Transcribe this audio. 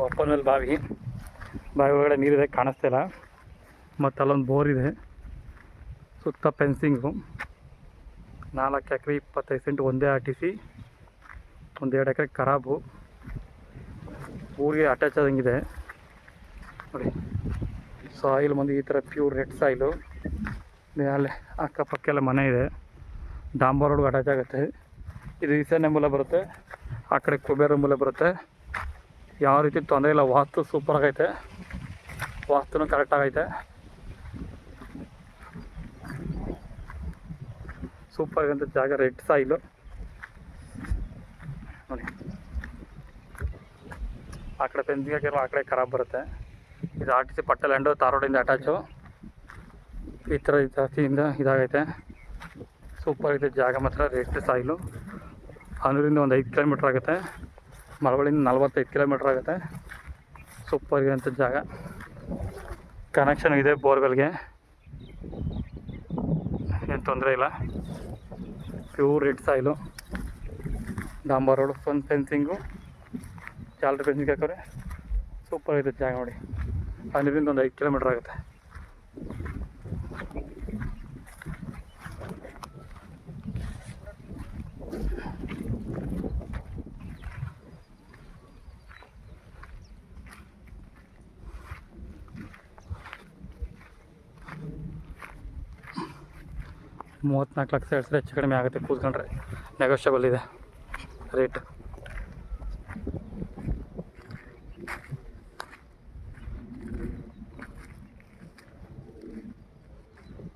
ಒಪ್ಪನಲ್ಲಿ ಬಾವಿ ಒಳಗಡೆ ನೀರಿದೆ, ಕಾಣಿಸ್ತಿಲ್ಲ. ಮತ್ತು ಅಲ್ಲೊಂದು ಬೋರ್ ಇದೆ, ಸುತ್ತ ಫೆನ್ಸಿಂಗು. 4 ಎಕರೆ 25 ಸೆಂಟ್ ಒಂದೇ RTC, 1-2 ಎಕರೆ ಖರಾಬು. ಊರಿಗೆ ಅಟ್ಯಾಚ್ ಆದಂಗಿದೆ ನೋಡಿ. ಸಾಯಿಲ್ ಮಂದಿ ಈ ಥರ ಪ್ಯೂರ್ ರೆಡ್ ಸಾಯಿಲು. ಅಲ್ಲೇ ಅಕ್ಕಪಕ್ಕ ಎಲ್ಲ ಮನೆ ಇದೆ, ಡಾಂಬರ್ ರೋಡ್ಗೆ ಅಟ್ಯಾಚ್ ಆಗುತ್ತೆ. ಇದು ಈಶಾನ್ಯ ಮೂಲ ಬರುತ್ತೆ, ಆ ಕಡೆ ಕುಬೇರ ಮೂಲ ಬರುತ್ತೆ. ಯಾವ ರೀತಿ ತೊಂದರೆ ಇಲ್ಲ, ವಾಸ್ತು ಸೂಪರ್ ಆಗೈತೆ, ವಾಸ್ತುನೂ ಕರೆಕ್ಟ್ ಆಗೈತೆ. ಸೂಪರ್ ಆಗಂತ ಜಾಗ, ರೆಡ್ ಸಾಯಿಲು ನೋಡಿ. ಆ ಕಡೆ ಫೆನ್ಸಿಂಗ್ ಹಾಕಿರೋ ಆ ಕಡೆ ಖರಾಬ್ ಬರುತ್ತೆ. ಇದು RTC ಪಟ್ಟ ಲ್ಯಾಂಡು, ತಾರೋಡಿಂದ ಅಟ್ಯಾಚು. ಈ ಥರ ಜಾಸ್ತಿಯಿಂದ ಇದಾಗೈತೆ. ಸೂಪರ್ ಇದೆ ಜಾಗ ಮಾತ್ರ, ರೆಡ್ ಸಾಯಿಲು. ಹನೂರಿಂದ ಒಂದು 5 ಕಿಲೋಮೀಟ್ರ್ ಆಗುತ್ತೆ, ಮಳವಳ್ಳಿಯಿಂದ 45 ಕಿಲೋಮೀಟ್ರ್ ಆಗುತ್ತೆ. ಸೂಪರ್ ಇದೆ ಅಂತ ಜಾಗ. ಕನೆಕ್ಷನ್ ಇದೆ ಬೋರ್ವೆಲ್ಗೆ, ಏನು ತೊಂದರೆ ಇಲ್ಲ. ಪ್ಯೂರ್ ರೆಡ್ ಸಾಯಿಲು, ಡಾಂಬರ್ ರೋಡು, ಫೆನ್ಸಿಂಗು, ಜಾಲರಿ ಫೆನ್ಸಿಂಗ್ ಹಾಕೋರೆ. ಸೂಪರ್ ಇದೆ ಜಾಗ ನೋಡಿ. ಹನೂರಿಂದ ಒಂದು 5 ಕಿಲೋಮೀಟ್ರ್ ಆಗುತ್ತೆ. $34 ಲಕ್ಷ ಹೆಚ್ಚು ಕಡಿಮೆ ಆಗುತ್ತೆ ಕೂತ್ಕೊಂಡ್ರೆ, ನೆಗೋಷಿಯಬಲ್ ಇದೆ ರೇಟ್.